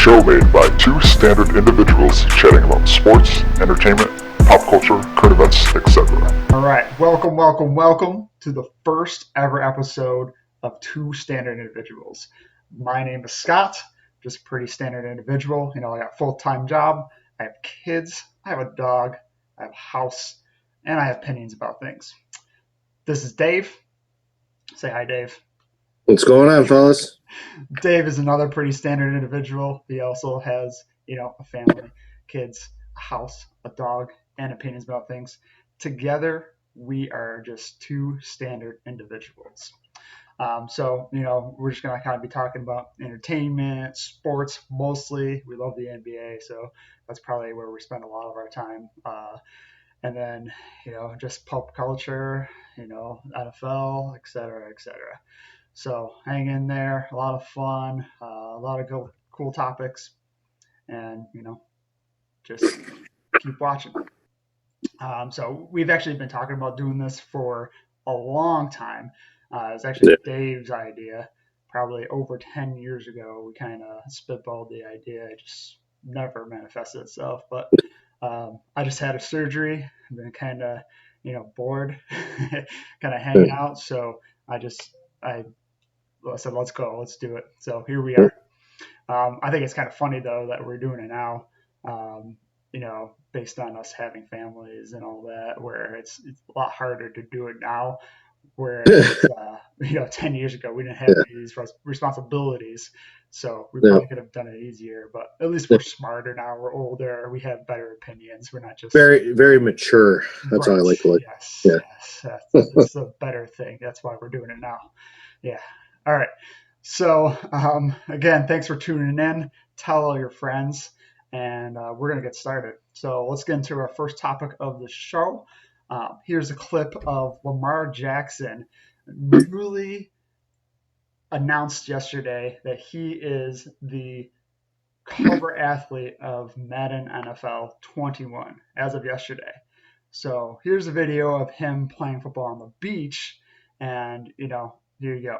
show made by two standard individuals chatting about sports, entertainment, pop culture, current events, etc. All right, welcome to the first ever episode of Two Standard Individuals. My name is Scott, just a pretty standard individual. I got a full-time job, I have kids, I have a dog, I have a house, and I have opinions about things. This is Dave. Say hi, Dave. What's going on, fellas? Dave is another pretty standard individual. He also has, a family, kids, a house, a dog, and opinions about things. Together, we are just two standard individuals. We're just going to kind of be talking about entertainment, sports mostly. We love the NBA, so that's probably where we spend a lot of our time. And then, just pop culture, NFL, et cetera, et cetera. So hang in there, a lot of fun, a lot of cool topics, and, just keep watching. So we've actually been talking about doing this for a long time. It's actually Dave's idea. Probably over 10 years ago, we kind of spitballed the idea. It just never manifested itself. But I just had a surgery. I've been kind of, bored, kind of hanging out. So I said, let's go, let's do it. So here we are. I think it's kind of funny, though, that we're doing it now, based on us having families and all that, where it's a lot harder to do it now. Whereas, 10 years ago, we didn't have these responsibilities. So we probably could have done it easier. But at least we're smarter now. We're older. We have better opinions. We're not just very, very mature. That's right. how I like to look. Yes. That's a better thing. That's why we're doing it now. Yeah. All right. So, again, thanks for tuning in. Tell all your friends, and we're going to get started. So let's get into our first topic of the show. Here's a clip of Lamar Jackson newly announced yesterday that he is the cover athlete of Madden NFL 21 as of yesterday. So here's a video of him playing football on the beach, and, here you go.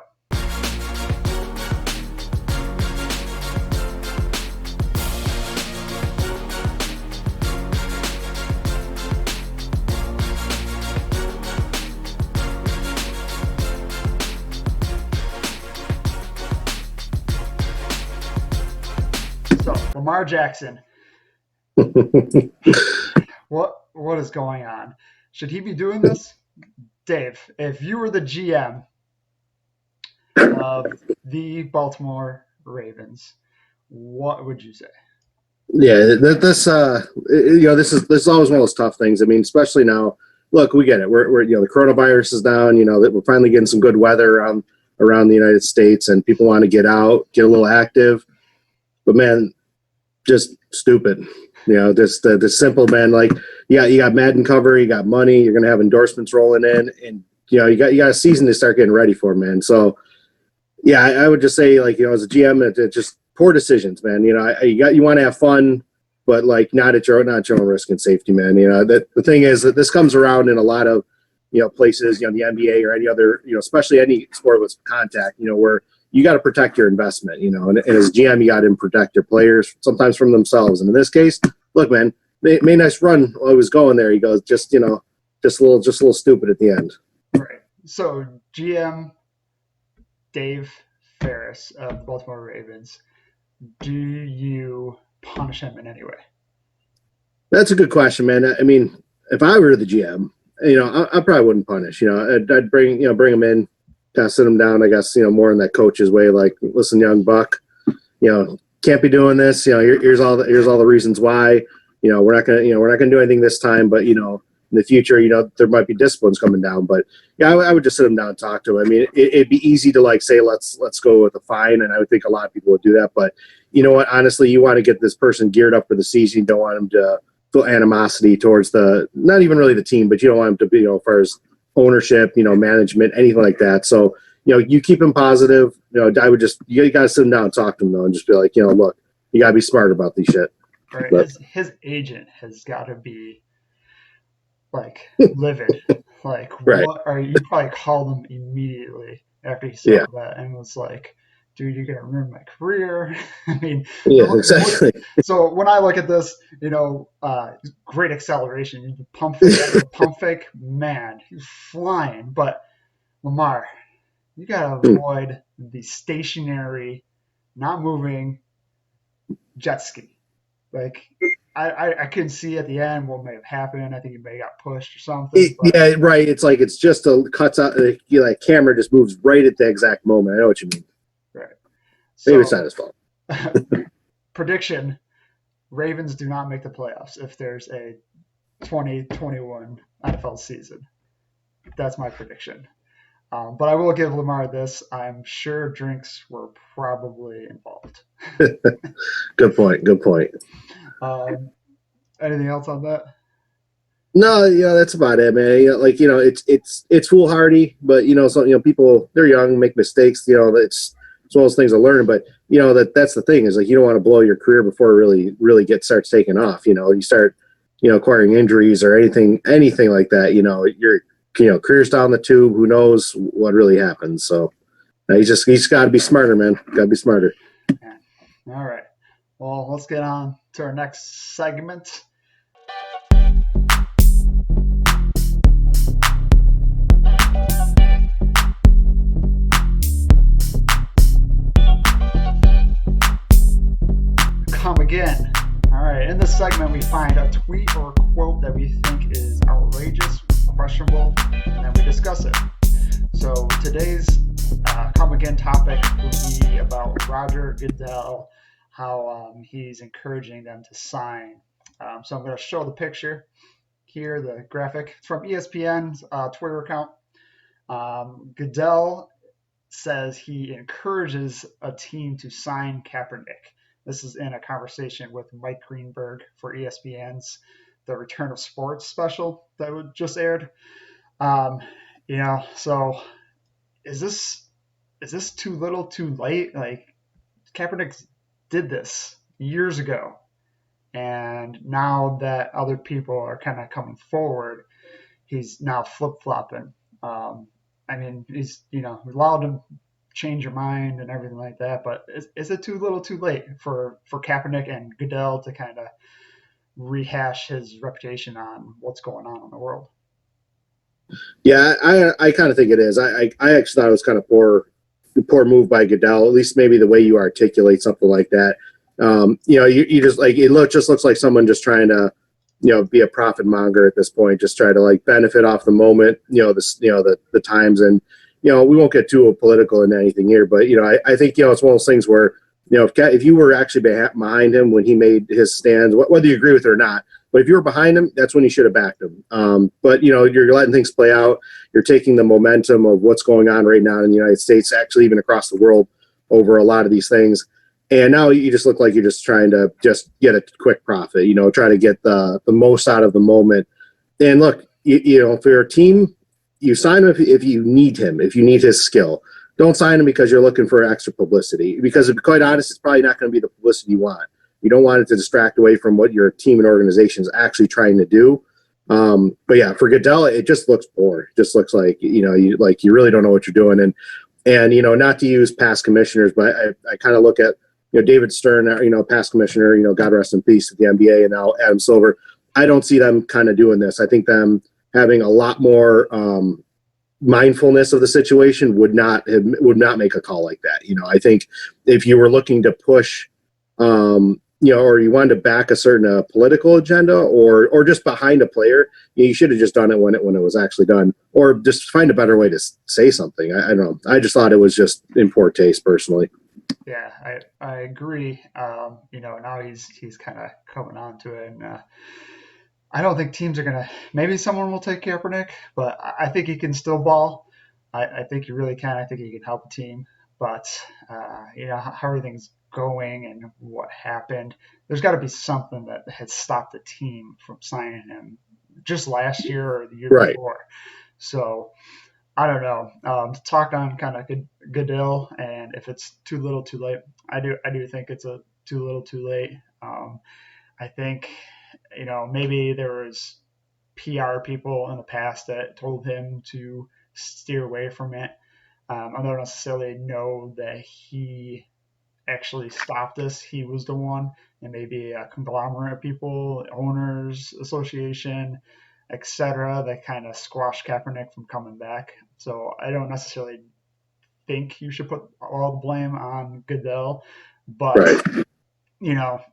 So Lamar Jackson, what is going on? Should he be doing this? Dave, if you were the GM of the Baltimore Ravens, what would you say? Yeah, this is always one of those tough things. I mean, especially now. Look, we get it. We're the coronavirus is down. That we're finally getting some good weather around the United States, and people want to get out, get a little active. But man, just stupid. Just the simple, man. Like, you got Madden cover, you got money, you're gonna have endorsements rolling in, and you got a season to start getting ready for, man. So, yeah, I would just say, like, as a GM, it just poor decisions, man. You want to have fun, but like not at your own risk and safety, man. That the thing is that this comes around in a lot of places, the NBA or any other, especially any sport with contact, where you got to protect your investment, and as GM, you got to protect your players, sometimes from themselves. And in this case, look, man, made nice run while he was going there. He goes, just a little stupid at the end. Right. So GM Dave Ferris of the Baltimore Ravens, do you punish him in any way? That's a good question, man. I mean, if I were the GM, I probably wouldn't punish. I'd bring him in, kind of sit him down, I guess, more in that coach's way, like, listen, young buck, can't be doing this. Here's all the reasons why. We're not gonna do anything this time, but in the future, there might be disciplines coming down. But yeah, I would just sit him down and talk to him. I mean, it'd be easy to like say let's go with a fine, and I would think a lot of people would do that. But you know what? Honestly, you want to get this person geared up for the season. You don't want him to feel animosity towards not even really the team, but you don't want him to be, as far as ownership, management, anything like that. So, you keep him positive. I would just, you got to sit him down and talk to him, though, and just be like, look, you got to be smart about these shit. Right. But his agent has got to be like livid. Like, right. What are you? Probably called him immediately after he said that and was like, dude, you're gonna ruin my career. I mean, Yeah, exactly. so when I look at this, great acceleration. You pump fake after pump fake, man, he's flying. But Lamar, you gotta avoid the stationary, not moving jet ski. Like I couldn't see at the end what may have happened. I think he may have got pushed or something. But Yeah, right. It's like it's just a cuts out. Like camera just moves right at the exact moment. I know what you mean. right. Maybe it's not So his fault. prediction: Ravens do not make the playoffs if there's a 2021 NFL season. That's my prediction. But I will give Lamar this. I'm sure drinks were probably involved. Good point. Good point. Um, anything else on that? No, yeah, that's about it, man. It's foolhardy, but so people they're young, make mistakes. It's one of those things to learn. But that's the thing is like you don't want to blow your career before it really starts taking off. You start acquiring injuries or anything like that. Your career's down the tube. Who knows what really happens? So he's got to be smarter, man. Got to be smarter. Yeah. All right. Well, let's get on to our next segment. Come again. All right. In this segment, we find a tweet or a quote that we think is outrageous, questionable, and then we discuss it. So today's come again topic will be about Roger Goodell, how he's encouraging them to sign. So I'm going to show the picture here, the graphic. It's from ESPN's Twitter account. Goodell says he encourages a team to sign Kaepernick. This is in a conversation with Mike Greenberg for ESPN's The Return of Sports special that just aired. So is this too little, too late? Like Kaepernick did this years ago, and now that other people are kind of coming forward, he's now flip flopping. I mean, he's allowed to change your mind and everything like that, but is it too little, too late for Kaepernick and Goodell to kind of rehash his reputation on what's going on in the world? Yeah, I kind of think it is. I actually thought it was kind of poor move by Goodell. At least maybe the way you articulate something like that. You just like just looks like someone just trying to, be a profit monger at this point. Just try to like benefit off the moment. The times, and we won't get too political in anything here, but I think it's one of those things where if you were actually behind him when he made his stands, whether you agree with it or not. But if you were behind him, that's when you should have backed him. But you're letting things play out. You're taking the momentum of what's going on right now in the United States, actually even across the world, over a lot of these things. And now you just look like you're just trying to just get a quick profit. Try to get the most out of the moment. And look, for your team, you sign him if you need him, if you need his skill. Don't sign him because you're looking for extra publicity. Because to be quite honest, it's probably not going to be the publicity you want. You don't want it to distract away from what your team and organization is actually trying to do. But yeah, for Goodell, it just looks poor. It just looks like you really don't know what you're doing. And not to use past commissioners, but I kind of look at David Stern, past commissioner, God rest in peace at the NBA, and now Adam Silver. I don't see them kind of doing this. I think them having a lot more mindfulness of the situation would not make a call like that. I think if you were looking to push or you wanted to back a certain political agenda or just behind a player, you should have just done it when it was actually done, or just find a better way to say something. I don't know. I just thought it was just in poor taste, personally. Yeah, I agree. Now he's kind of coming on to it, and I don't think teams are gonna. Maybe someone will take Kaepernick, but I think he can still ball. I think he really can. I think he can help a team, but how everything's going and what happened, there's got to be something that has stopped the team from signing him just last year or the year Right. before. So I don't know. To talk on kind of Goodell, and if it's too little, too late, I do think it's a too little, too late. I think maybe there was PR people in the past that told him to steer away from it. I don't necessarily know that he actually stopped this. He was the one, and maybe a conglomerate of people, owners association, etc., that kind of squashed Kaepernick from coming back. So I don't necessarily think you should put all the blame on Goodell, but Right.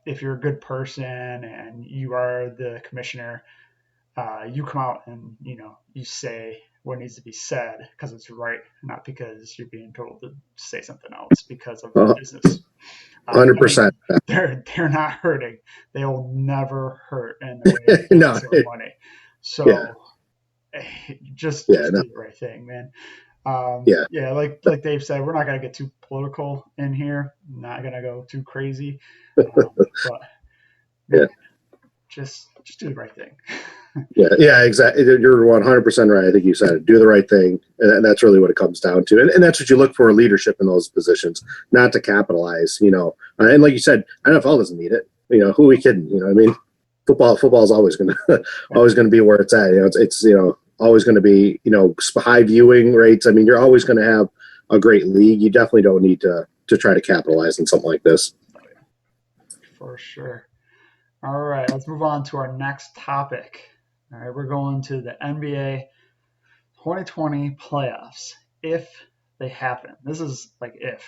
if you're a good person and you are the commissioner, you come out and you say what needs to be said because it's right, not because you're being told to say something else because of business. I mean, 100%. they're not hurting. They will never hurt in the way of No. gas or money. Yeah. So just Yeah. No. do the right thing, man. Yeah. Yeah, like Dave said, we're not gonna get too political in here. Not gonna go too crazy, but Yeah. man, just do the right thing. Yeah. Yeah. Exactly. You're 100% right. I think you said it. Do the right thing, and that's really what it comes down to. And that's what you look for in leadership in those positions, not to capitalize. And like you said, NFL doesn't need it. Who are we kidding? I mean, football is always going to always going to be where it's at. It's always going to be high viewing rates. I mean, you're always going to have a great league. You definitely don't need to try to capitalize on something like this. Oh, yeah, for sure. All right, let's move on to our next topic. All right, we're going to the NBA 2020 playoffs if they happen. This is like if,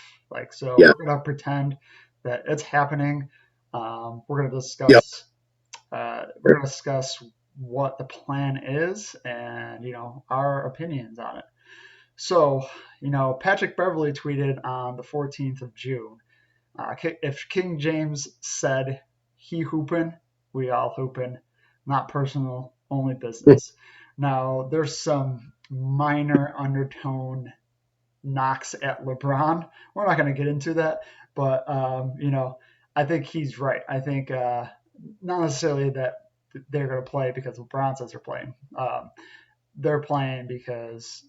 so Yeah. we're gonna pretend that it's happening. We're gonna Yep. discuss. We're gonna discuss what the plan is and our opinions on it. So Patrick Beverly tweeted on the 14th of June. If King James said, "He hoopin', we all hoopin', not personal, only business." Now, there's some minor undertone knocks at LeBron. We're not going to get into that, but I think he's right. I think not necessarily that they're going to play because LeBron says they're playing. They're playing because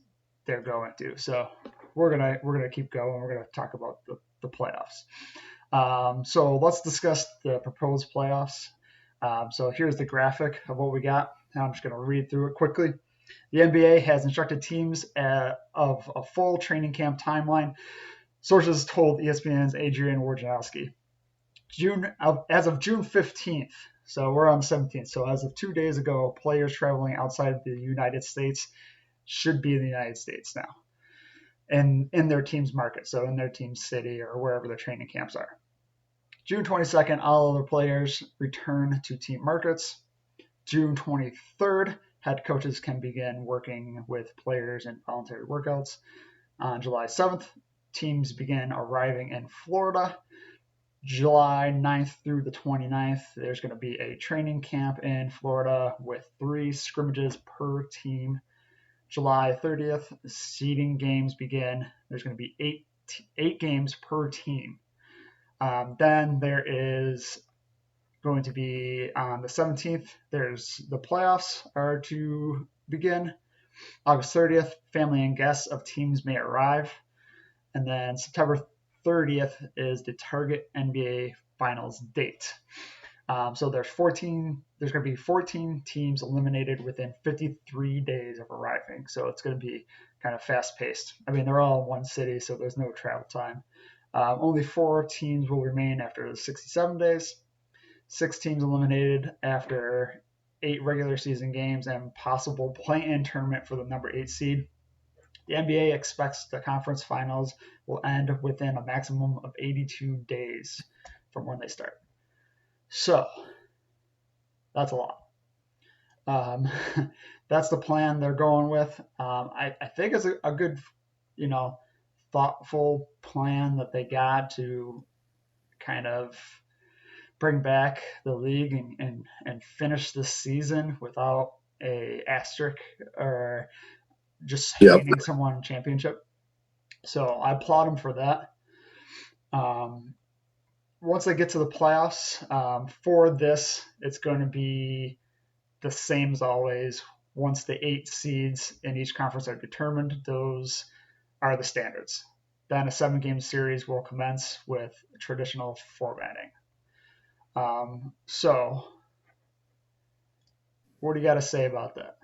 they're going to. So we're gonna keep going. We're gonna talk about the playoffs. So let's discuss the proposed playoffs. So here's the graphic of what we got. I'm just going to read through it quickly. The NBA has instructed teams of a full training camp timeline. Sources told ESPN's Adrian Wojnarowski. As of June 15th, so we're on the 17th. So as of 2 days ago, players traveling outside the United States should be in the United States now, and in their team's market, so in their team's city or wherever their training camps are. June 22nd, all other players return to team markets. June 23rd, head coaches can begin working with players in voluntary workouts. On July 7th, teams begin arriving in Florida. July 9th through the 29th, there's going to be a training camp in Florida with 3 scrimmages per team. July 30th, seeding games begin. There's going to be eight games per team. Then there is going to be on the 17th, there's the playoffs are to begin. August 30th, family and guests of teams may arrive. And then September 30th is the target NBA Finals date. So there's going to be 14 teams eliminated within 53 days of arriving. So it's going to be kind of fast paced. I mean, they're all in one city, so there's no travel time. Only 4 teams will remain after the 67 days. 6 teams eliminated after 8 regular season games and possible play-in tournament for the number 8 seed. The NBA expects the conference finals will end within a maximum of 82 days from when they start. So that's a lot. That's the plan they're going with. I think it's a good, thoughtful plan that they got to kind of bring back the league and finish this season without a asterisk or just handing someone a championship. So I applaud them for that. Once they get to the playoffs, for this, it's going to be the same as always. Once the 8 seeds in each conference are determined, those are the standards. Then a 7-game series will commence with traditional formatting. So what do you got to say about that?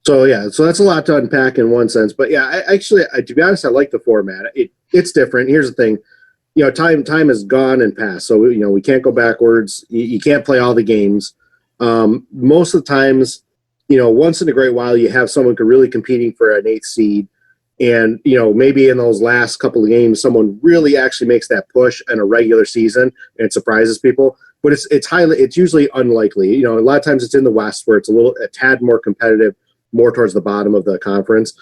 So yeah, so that's a lot to unpack in one sense. But yeah, to be honest, I like the format. It's different. Here's the thing, time has gone and passed, so we can't go backwards. You can't play all the games. Most of the times, once in a great while, you have someone really competing for an eighth seed, and maybe in those last couple of games, someone really actually makes that push in a regular season and it surprises people. But it's usually unlikely. A lot of times it's in the West where it's a tad more competitive, more towards the bottom of the conference.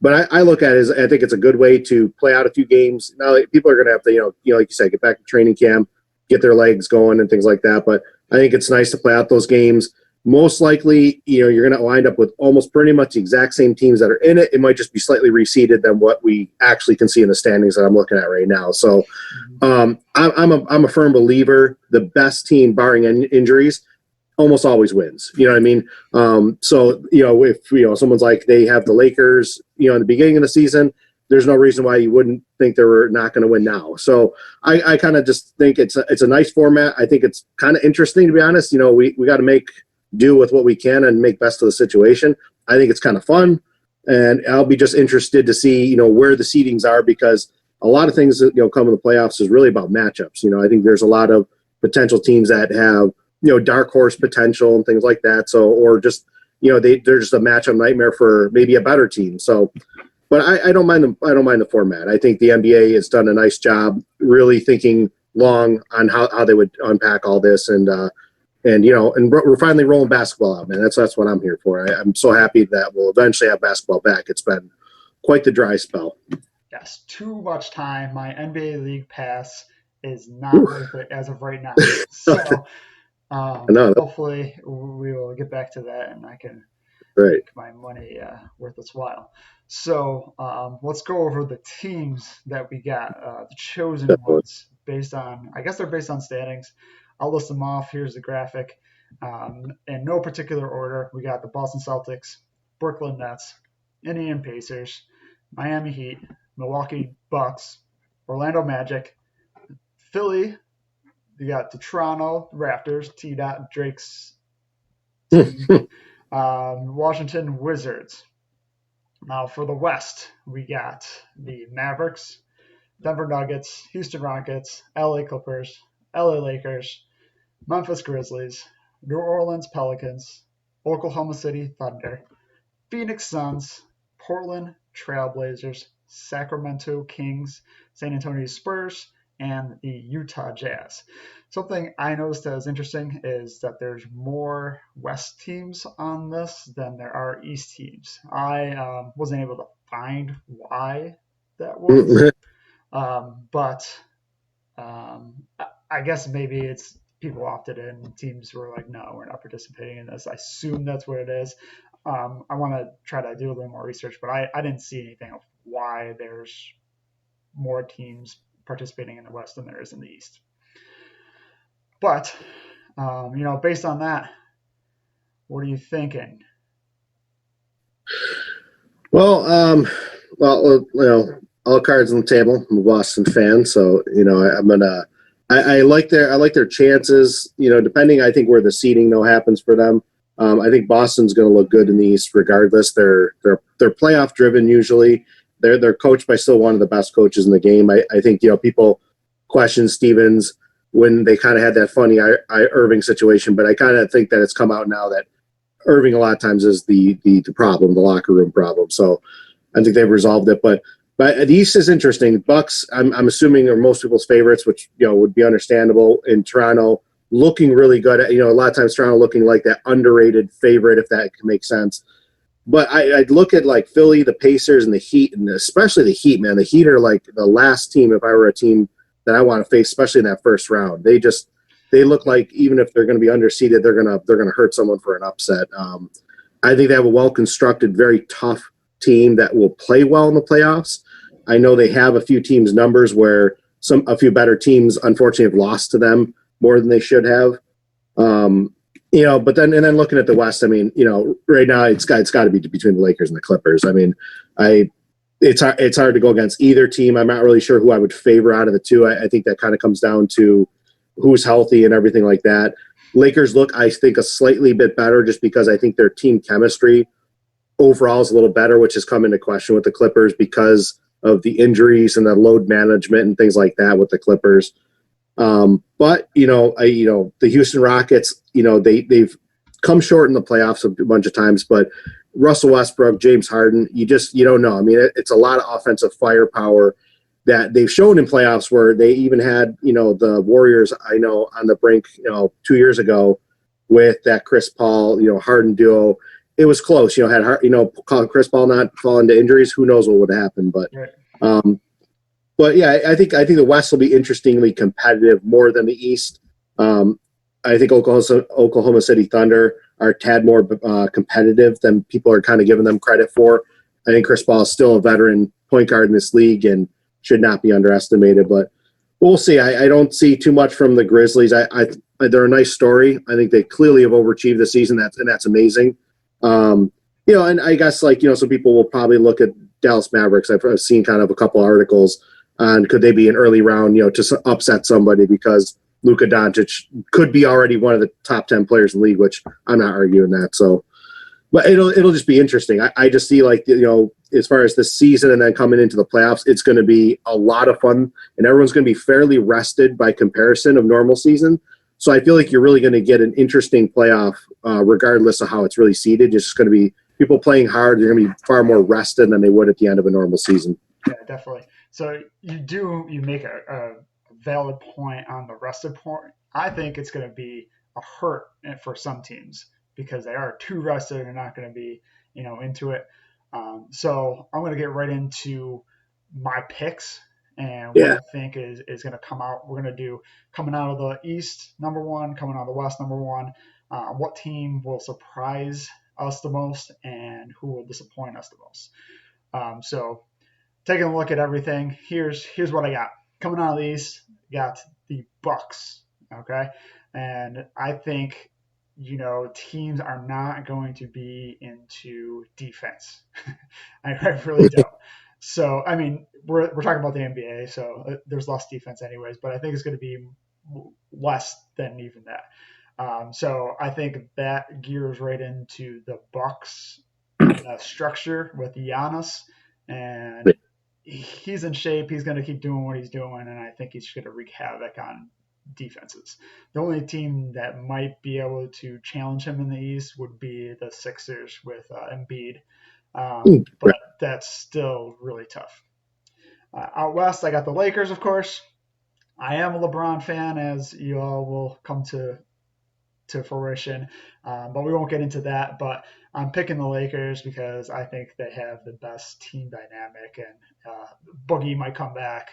But I look at it as I think it's a good way to play out a few games. Now people are going to have to, like you said, get back to training camp, get their legs going and things like that. But I think it's nice to play out those games. Most likely, you're going to wind up with almost pretty much the exact same teams that are in it. It might just be slightly reseeded than what we actually can see in the standings that I'm looking at right now. So I'm a firm believer the best team, barring injuries, almost always wins. You know what I mean? So if someone's like they have the Lakers, in the beginning of the season, there's no reason why you wouldn't think they were not going to win now. So I kind of just think it's a nice format. I think it's kind of interesting, to be honest. We got to make do with what we can and make best of the situation. I think it's kind of fun, and I'll be just interested to see where the seedings are, because a lot of things that come in the playoffs is really about matchups. I think there's a lot of potential teams that have dark horse potential and things like that. So, or just, they're just a matchup nightmare for maybe a better team. So, but I don't mind the format. I think the NBA has done a nice job really thinking long on how they would unpack all this. And we're finally rolling basketball out, man. That's what I'm here for. I'm so happy that we'll eventually have basketball back. It's been quite the dry spell. Yes, too much time. My NBA League Pass is not worth it as of right now. So hopefully we will get back to that and I can make my money worth its while. So let's go over the teams that we got, the chosen ones based on, I guess they're based on standings. I'll list them off. Here's the graphic. In no particular order, we got the Boston Celtics, Brooklyn Nets, Indiana Pacers, Miami Heat, Milwaukee Bucks, Orlando Magic, Philly. You got the Toronto Raptors, T. Drake's team, Washington Wizards. Now for the West, we got the Mavericks, Denver Nuggets, Houston Rockets, LA Clippers, LA Lakers, Memphis Grizzlies, New Orleans Pelicans, Oklahoma City Thunder, Phoenix Suns, Portland Trailblazers, Sacramento Kings, San Antonio Spurs, and the Utah Jazz. Something I noticed that is interesting is that there's more West teams on this than there are East teams. I wasn't able to find why that was, but I guess maybe it's people opted in. Teams were like, no, we're not participating in this. I assume that's what it is. I want to try to do a little more research, but I didn't see anything of why there's more teams participating in the West than there is in the East. But, based on that, what are you thinking? Well, all cards on the table. I'm a Boston fan, so I like their chances. Depending, I think where the seeding though happens for them. I think Boston's going to look good in the East regardless. They're playoff driven usually. They're coached by still one of the best coaches in the game. I think people question Stevens when they kind of had that funny Irving situation, but I kind of think that it's come out now that Irving a lot of times is the problem, the locker room problem. So I think they've resolved it. But the East is interesting. Bucks, I'm assuming, are most people's favorites, which would be understandable. In Toronto, looking really good. A lot of times Toronto looking like that underrated favorite, if that can make sense. But I'd look at like Philly, the Pacers, and the Heat, and especially the Heat. Man, the Heat are like the last team if I were a team that I want to face, especially in that first round. They look like even if they're going to be underseeded, they're gonna hurt someone for an upset. I think they have a well constructed, very tough team that will play well in the playoffs. I know they have a few teams' numbers where a few better teams unfortunately have lost to them more than they should have. But then looking at the West, right now it's got to be between the Lakers and the Clippers. It's hard to go against either team. I'm not really sure who I would favor out of the two. I think that kind of comes down to who's healthy and everything like that. Lakers look, I think, a slightly bit better just because I think their team chemistry overall is a little better, which has come into question with the Clippers because of the injuries and the load management and things like that with the Clippers. But the Houston Rockets, they've come short in the playoffs a bunch of times, but Russell Westbrook, James Harden, you don't know. I mean, it's a lot of offensive firepower that they've shown in playoffs where they even had, the Warriors, on the brink, 2 years ago with that Chris Paul, Harden duo. It was close, had Chris Paul not fall into injuries, who knows what would happen. But, Right. but yeah, I think the West will be interestingly competitive more than the East. I think Oklahoma City Thunder are a tad more competitive than people are kind of giving them credit for. I think Chris Paul is still a veteran point guard in this league and should not be underestimated. But we'll see. I don't see too much from the Grizzlies. They're a nice story. I think they clearly have overachieved this season. That's amazing. And I guess some people will probably look at Dallas Mavericks. I've seen kind of a couple articles on could they be an early round, to upset somebody because Luka Doncic could be already one of the top 10 players in the league, which I'm not arguing that. So, but it'll just be interesting. I just see as far as this season and then coming into the playoffs, it's going to be a lot of fun and everyone's going to be fairly rested by comparison of normal season. So I feel like you're really going to get an interesting playoff regardless of how it's really seeded. It's just going to be people playing hard. They're going to be far more rested than they would at the end of a normal season. Yeah, definitely. So you make a valid point on the rested point. I think it's going to be a hurt for some teams because they are too rested and they're not going to be, into it. So I'm going to get right into my picks and what I think is going to come out. We're going to do coming out of the East, number one, coming out of the West, number one. What team will surprise us the most and who will disappoint us the most. So taking a look at everything, here's what I got. Coming out of the East, got the Bucks, okay? And I think, teams are not going to be into defense. I really don't. So, I mean, we're talking about the NBA, so there's less defense anyways, but I think it's going to be less than even that. So I think that gears right into the Bucks structure with Giannis, and he's in shape. He's going to keep doing what he's doing, and I think he's going to wreak havoc on defenses. The only team that might be able to challenge him in the East would be the Sixers with Embiid, but that's still really tough. Out West, I got the Lakers, of course. I am a LeBron fan, as you all will come to fruition, but we won't get into that. But I'm picking the Lakers because I think they have the best team dynamic, and Boogie might come back.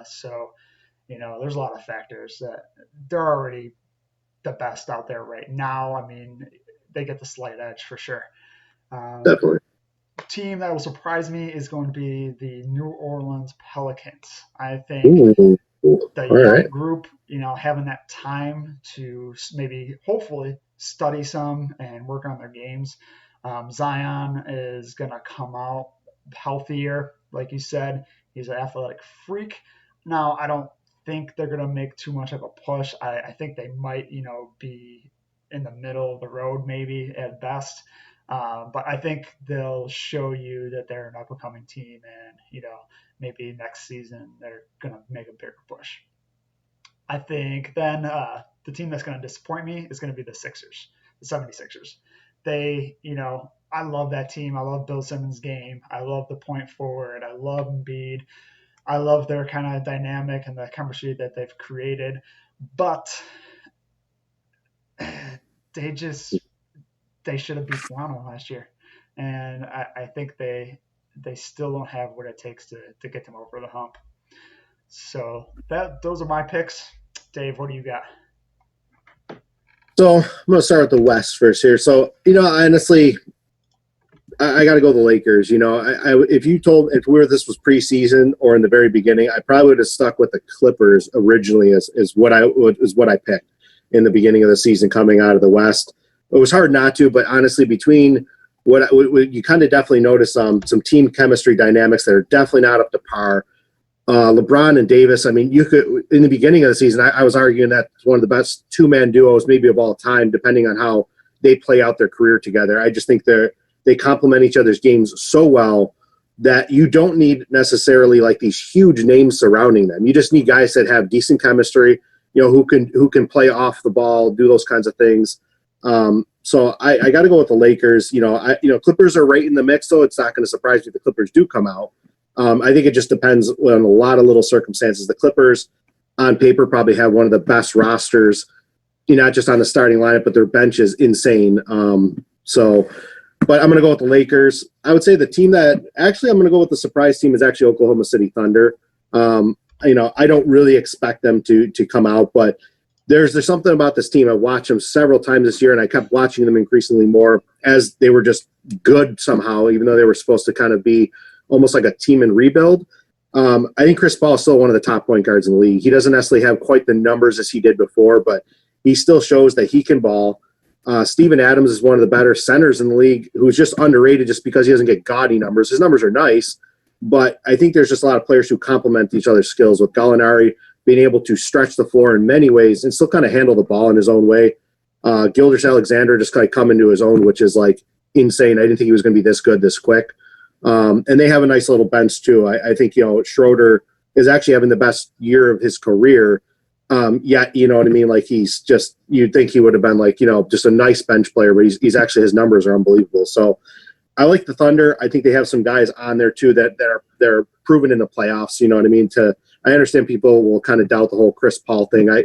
So, there's a lot of factors that they're already the best out there right now. I mean, they get the slight edge for sure. Definitely. Team that will surprise me is going to be the New Orleans Pelicans. I think the young group, having that time to maybe hopefully study some and work on their games. Zion is going to come out healthier. Like you said, he's an athletic freak. Now, I don't think they're going to make too much of a push. I think they might, be in the middle of the road maybe at best. But I think they'll show you that they're an up-and-coming team, and maybe next season they're going to make a bigger push. I think then the team that's going to disappoint me is going to be the Sixers, the 76ers. They, I love that team. I love Bill Simmons' game. I love the point forward. I love Embiid. I love their kind of dynamic and the chemistry that they've created. But they should have beat Toronto last year. And I think they still don't have what it takes to get them over the hump. So those are my picks. Dave, what do you got? So I'm going to start with the West first here. So, honestly, I got to go the Lakers. If this was preseason or in the very beginning, I probably would have stuck with the Clippers originally as what I picked in the beginning of the season coming out of the West. It was hard not to, but honestly, between what you kind of definitely notice some team chemistry dynamics that are definitely not up to par. LeBron and Davis, I mean, you could, in the beginning of the season, I was arguing that it's one of the best two-man duos maybe of all time, depending on how they play out their career together. I just think they complement each other's games so well that you don't need necessarily like these huge names surrounding them. You just need guys that have decent chemistry, who can play off the ball, do those kinds of things. So I got to go with the Lakers. Clippers are right in the mix, though. It's not going to surprise me if the Clippers do come out. I think it just depends on a lot of little circumstances. The Clippers, on paper, probably have one of the best rosters, not just on the starting lineup, but their bench is insane. But I'm going to go with the Lakers. I would say the team that actually I'm going to go with the surprise team is actually Oklahoma City Thunder. I don't really expect them to come out, but there's something about this team. I watched them several times this year, and I kept watching them increasingly more as they were just good somehow, even though they were supposed to kind of be almost like a team in rebuild. I think Chris Paul is still one of the top point guards in the league. He doesn't necessarily have quite the numbers as he did before, but he still shows that he can ball. Steven Adams is one of the better centers in the league, who's just underrated just because he doesn't get gaudy numbers. His numbers are nice, but I think there's just a lot of players who complement each other's skills, with Gallinari being able to stretch the floor in many ways and still kind of handle the ball in his own way. Gilgeous-Alexander just kind of come into his own, which is like insane. I didn't think he was going to be this good this quick. And they have a nice little bench too. I think, Schroeder is actually having the best year of his career. Yet, you know what I mean? Like he's just, you'd think he would have been like, just a nice bench player, but he's actually, his numbers are unbelievable. So I like the Thunder. I think they have some guys on there too they're proven in the playoffs. You know what I mean? I understand people will kind of doubt the whole Chris Paul thing. I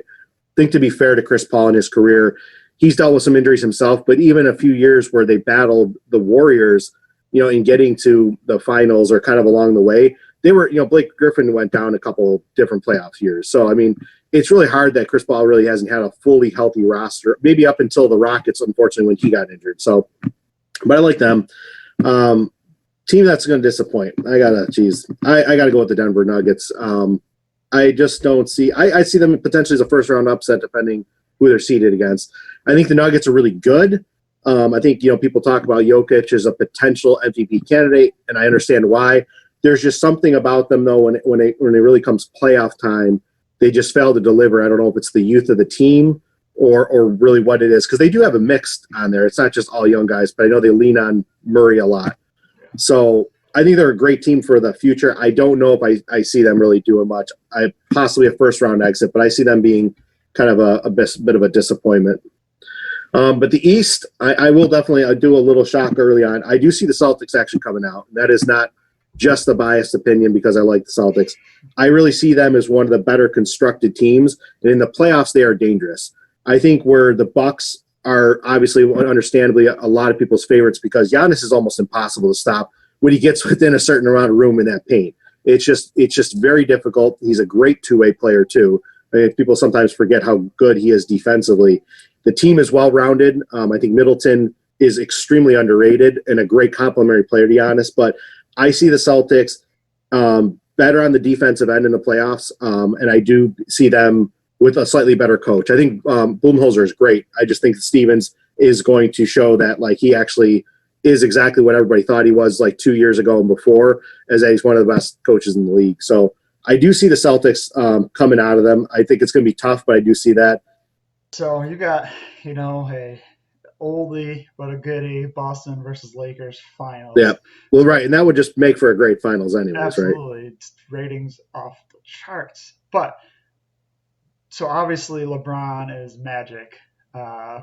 think, to be fair to Chris Paul in his career, he's dealt with some injuries himself, but even a few years where they battled the Warriors, in getting to the finals or kind of along the way, they were, Blake Griffin went down a couple different playoff years. So, I mean, it's really hard that Chris Paul really hasn't had a fully healthy roster, maybe up until the Rockets, unfortunately, when he got injured. So, but I like them. Team that's going to disappoint. I gotta go with the Denver Nuggets. I just don't see. I see them potentially as a first round upset, depending who they're seeded against. I think the Nuggets are really good. I think people talk about Jokic as a potential MVP candidate, and I understand why. There's just something about them though when it really comes playoff time, they just fail to deliver. I don't know if it's the youth of the team or really what it is, because they do have a mix on there. It's not just all young guys, but I know they lean on Murray a lot. So I think they're a great team for the future. I don't know if I see them really doing much. Possibly a first-round exit, but I see them being kind of a bit of a disappointment. But the East, I will definitely do a little shock early on. I do see the Celtics actually coming out. That is not just a biased opinion because I like the Celtics. I really see them as one of the better constructed teams, and in the playoffs, they are dangerous. I think where the Bucks are obviously, understandably, a lot of people's favorites because Giannis is almost impossible to stop when he gets within a certain amount of room in that paint. It's just very difficult. He's a great two-way player too. I mean, people sometimes forget how good he is defensively. The team is well-rounded. I think Middleton is extremely underrated and a great complementary player to Giannis, but I see the Celtics better on the defensive end in the playoffs, and I do see them with a slightly better coach. I think Budenholzer is great. I just think Stevens is going to show that he actually is exactly what everybody thought he was 2 years ago and before, as he's one of the best coaches in the league. So I do see the Celtics coming out of them. I think it's going to be tough, but I do see that. So you got, a oldie but a goodie Boston versus Lakers finals. Yeah. Well, right. And that would just make for a great finals anyways, Absolutely. right? It's ratings off the charts. But so obviously LeBron is magic.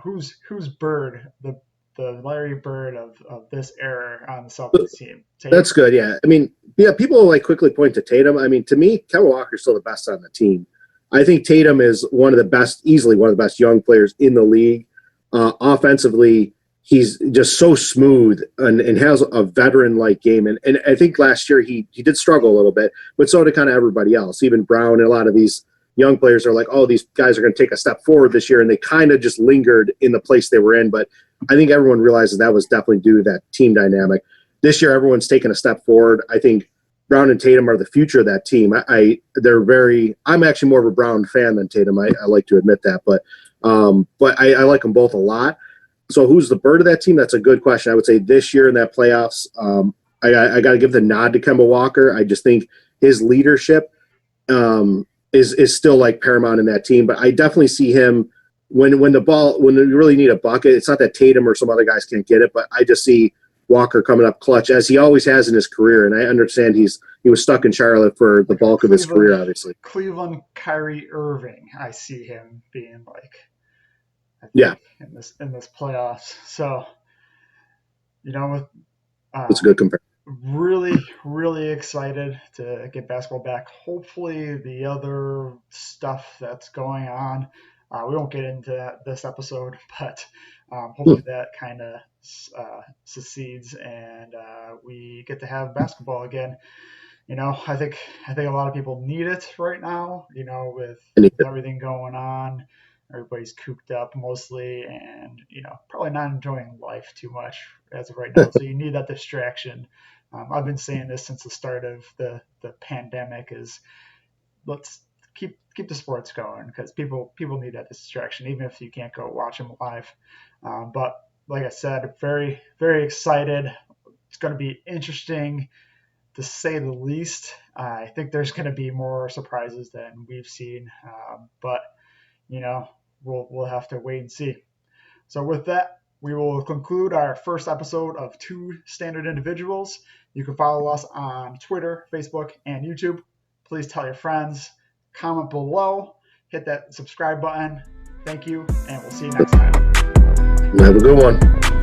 Who's Bird, the Larry Bird of this era on the Celtics team? Tatum. That's good, yeah. I mean, people quickly point to Tatum. I mean, to me, Kemba Walker's still the best on the team. I think Tatum is easily one of the best young players in the league. Offensively, he's just so smooth and has a veteran-like game. And I think last year he did struggle a little bit, but so did kind of everybody else. Even Brown and a lot of these young players are like, oh, these guys are going to take a step forward this year, and they kind of just lingered in the place they were in. But I think everyone realizes that was definitely due to that team dynamic. This year, everyone's taken a step forward. I think Brown and Tatum are the future of that team. I'm actually more of a Brown fan than Tatum. I like to admit that, but I like them both a lot. So who's the Bird of that team? That's a good question. I would say this year in that playoffs, I got to give the nod to Kemba Walker. I just think his leadership is still paramount in that team. But I definitely see him when you really need a bucket. It's not that Tatum or some other guys can't get it, but I just see Walker coming up clutch, as he always has in his career. And I understand he was stuck in Charlotte for the bulk of his career, obviously. Cleveland Kyrie Irving, I see him being like, I think, yeah, in this playoffs. So, that's a good comparison. Really, really excited to get basketball back. Hopefully, the other stuff that's going on, we won't get into that this episode, but hopefully that kind of succeeds and we get to have basketball again. I think a lot of people need it right now. With everything going on, everybody's cooped up mostly, and probably not enjoying life too much as of right now. So you need that distraction. I've been saying this since the start of the pandemic: is let's keep the sports going, because people need that distraction, even if you can't go watch them live. But like I said, very, very excited. It's going to be interesting, to say the least. I think there's going to be more surprises than we've seen, but we'll have to wait and see. So with that, we will conclude our first episode of Two Standard Individuals. You can follow us on Twitter, Facebook, and YouTube. Please tell your friends, comment below, hit that subscribe button. Thank you, and we'll see you next time. Have a good one.